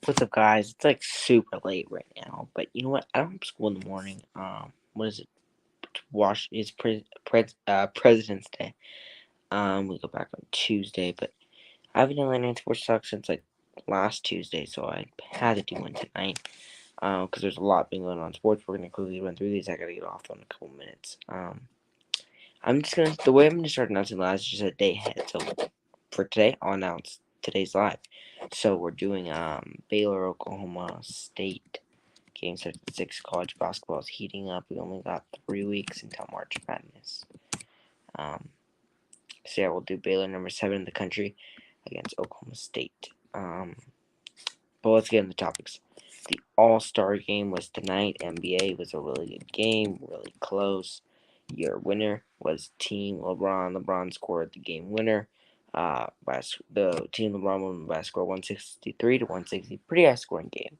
What's up, guys? It's like super late right now, but you know what? I don't have school in the morning. What is it? It's President's Day. We go back on Tuesday, but I haven't done any sports talk since like last Tuesday, so I had to do one tonight. Because there's a lot been going on in sports. We're gonna quickly run through these. I gotta get off in a couple minutes. The way I'm gonna start announcing lives is just a day ahead. So for today, I'll announce today's live. So we're doing Baylor Oklahoma State. Game starts at 6. College basketball is heating up. We only got 3 weeks until March Madness. So yeah, we'll do Baylor number 7 in the country against Oklahoma State. But let's get into the topics. The All-Star game was tonight. NBA was a really good game, really close. Your winner was Team LeBron. LeBron scored the game winner. The Team LeBron won by a score 163 to 160. Pretty high scoring game.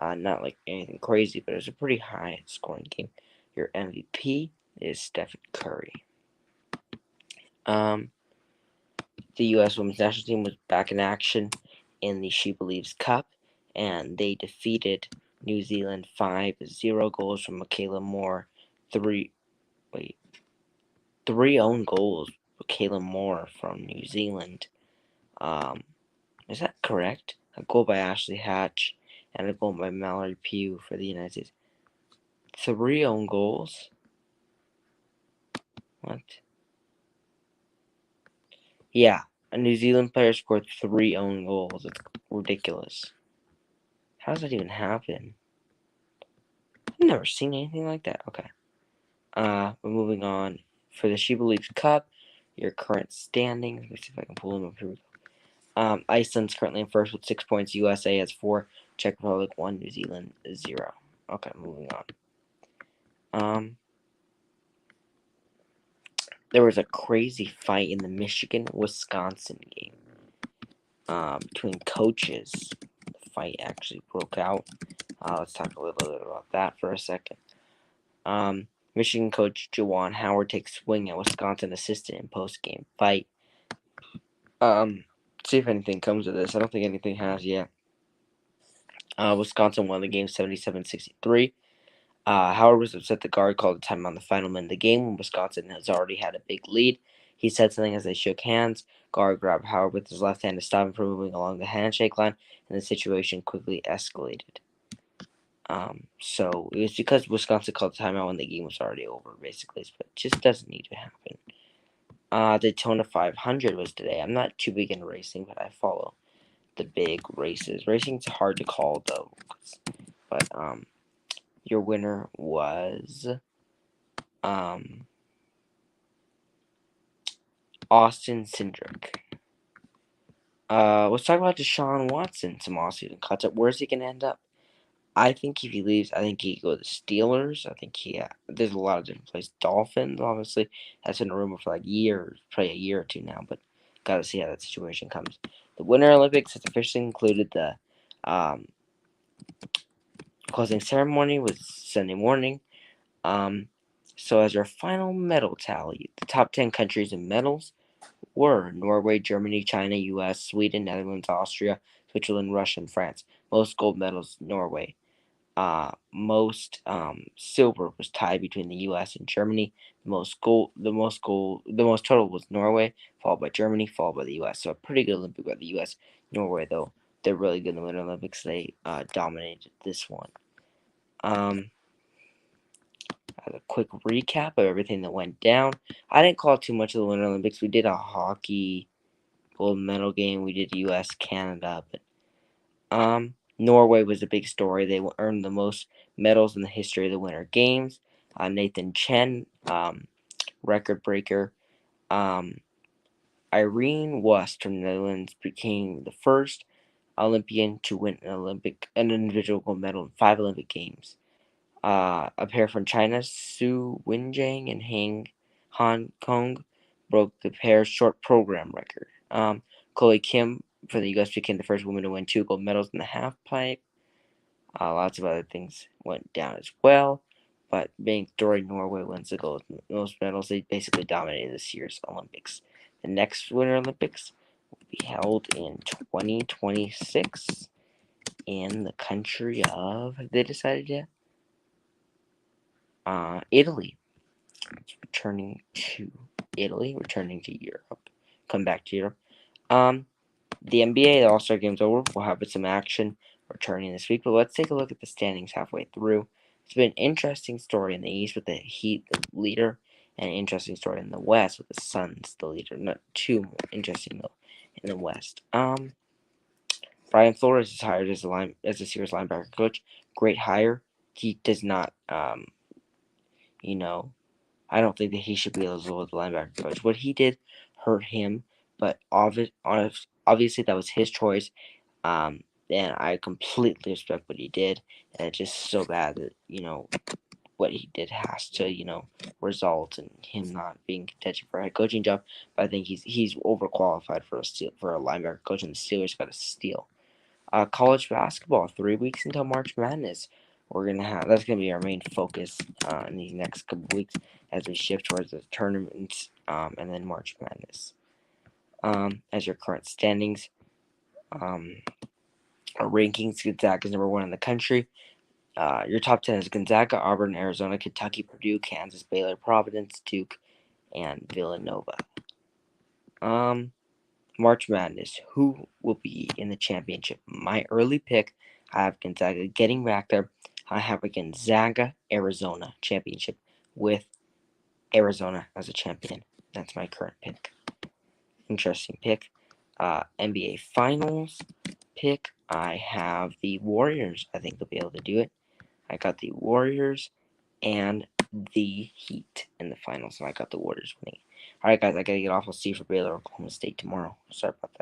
Not like anything crazy, but it was a pretty high scoring game. Your MVP is Stephen Curry. The U.S. Women's National Team was back in action in the She Believes Cup, and they defeated New Zealand 5-0. Goals from Michaela Moore. Three own goals. Michaela Moore from New Zealand. Is that correct? A goal by Ashley Hatch and a goal by Mallory Pugh for the United States. 3 own goals? What? Yeah, a New Zealand player scored 3 own goals. It's ridiculous. How does that even happen? I've never seen anything like that. Okay. We're moving on. For the She Believes Cup, your current standings. Let me see if I can pull them up. Here we go. Iceland's currently in first with 6 points. USA has 4. Czech Republic 1. New Zealand 0. Okay, moving on. There was a crazy fight in the Michigan-Wisconsin game between coaches. The fight actually broke out. Let's talk a little bit about that for a second. Michigan coach Juwan Howard takes swing at Wisconsin assistant in post-game fight. See if anything comes of this. I don't think anything has yet. Wisconsin won the game 77-63. Howard was upset the guard called a timeout on the final minute of the game when Wisconsin has already had a big lead. He said something as they shook hands. Guard grabbed Howard with his left hand to stop him from moving along the handshake line, and the situation quickly escalated. So it was because Wisconsin called a timeout when the game was already over, basically. But it just doesn't need to happen. Daytona 500 was today. I'm not too big into racing, but I follow the big races. Racing's hard to call, though. But, your winner was Austin Cindric. Let's talk about Deshaun Watson, some offseason cuts up. Where's he going to end up? I think if he leaves, I think he could go to the Steelers. I think there's a lot of different places. Dolphins, obviously. That's been a rumor for like years, probably a year or two now, but got to see how that situation comes. The Winter Olympics has officially concluded. The closing ceremony was Sunday morning. So as our final medal tally, the top 10 countries in medals were Norway, Germany, China, U.S., Sweden, Netherlands, Austria, Switzerland, Russia, and France. Most gold medals, Norway. Most silver was tied between the U.S. and Germany. The most total was Norway, followed by Germany, followed by the U.S. So a pretty good Olympic by the U.S. Norway, though, they're really good in the Winter Olympics. They dominated this one. As a quick recap of everything that went down. I didn't call too much of the Winter Olympics. We did a hockey gold medal game. We did U.S. Canada, but Norway was a big story. They earned the most medals in the history of the Winter Games. Nathan Chen, record breaker. Irene Wust from the Netherlands became the first Olympian to win an individual gold medal in 5 Olympic Games. A pair from China, Su Wenjing and Han Kong, broke the pair's short program record. Chloe Kim for the U.S. became the first woman to win 2 gold medals in the half pipe. Lots of other things went down as well, but being story Norway wins the most medals. They basically dominated this year's Olympics. The next Winter Olympics, be held in 2026 in the country of, have they decided yet? Italy. Returning to returning to Europe. Come back to Europe. The NBA, the All-Star Game's over. We'll have some action returning this week, but let's take a look at the standings halfway through. It's been an interesting story in the East with the Heat, the leader, and an interesting story in the West with the Suns, the leader. Not too interesting, though, in the West. Brian Flores is hired as a serious linebacker coach. Great hire. He does not, I don't think that he should be eligible as a linebacker coach. What he did hurt him, but obviously that was his choice. And I completely respect what he did. And it's just so bad that, what he did has to, result in him not being contention for a head coaching job. But I think he's overqualified for a linebacker coach, and the Steelers got to steal. College basketball, 3 weeks until March Madness. That's gonna be our main focus in these next couple weeks as we shift towards the tournaments and then March Madness. As your current standings, our rankings, Gonzaga is number 1 in the country. Your top 10 is Gonzaga, Auburn, Arizona, Kentucky, Purdue, Kansas, Baylor, Providence, Duke, and Villanova. March Madness. Who will be in the championship? My early pick, I have Gonzaga getting back there. I have a Gonzaga Arizona championship with Arizona as a champion. That's my current pick. Interesting pick. NBA Finals pick. I have the Warriors. I think they'll be able to do it. I got the Warriors and the Heat in the finals, and I got the Warriors winning. All right, guys, I gotta get off. I'll see you for Baylor, Oklahoma State tomorrow. Sorry about that.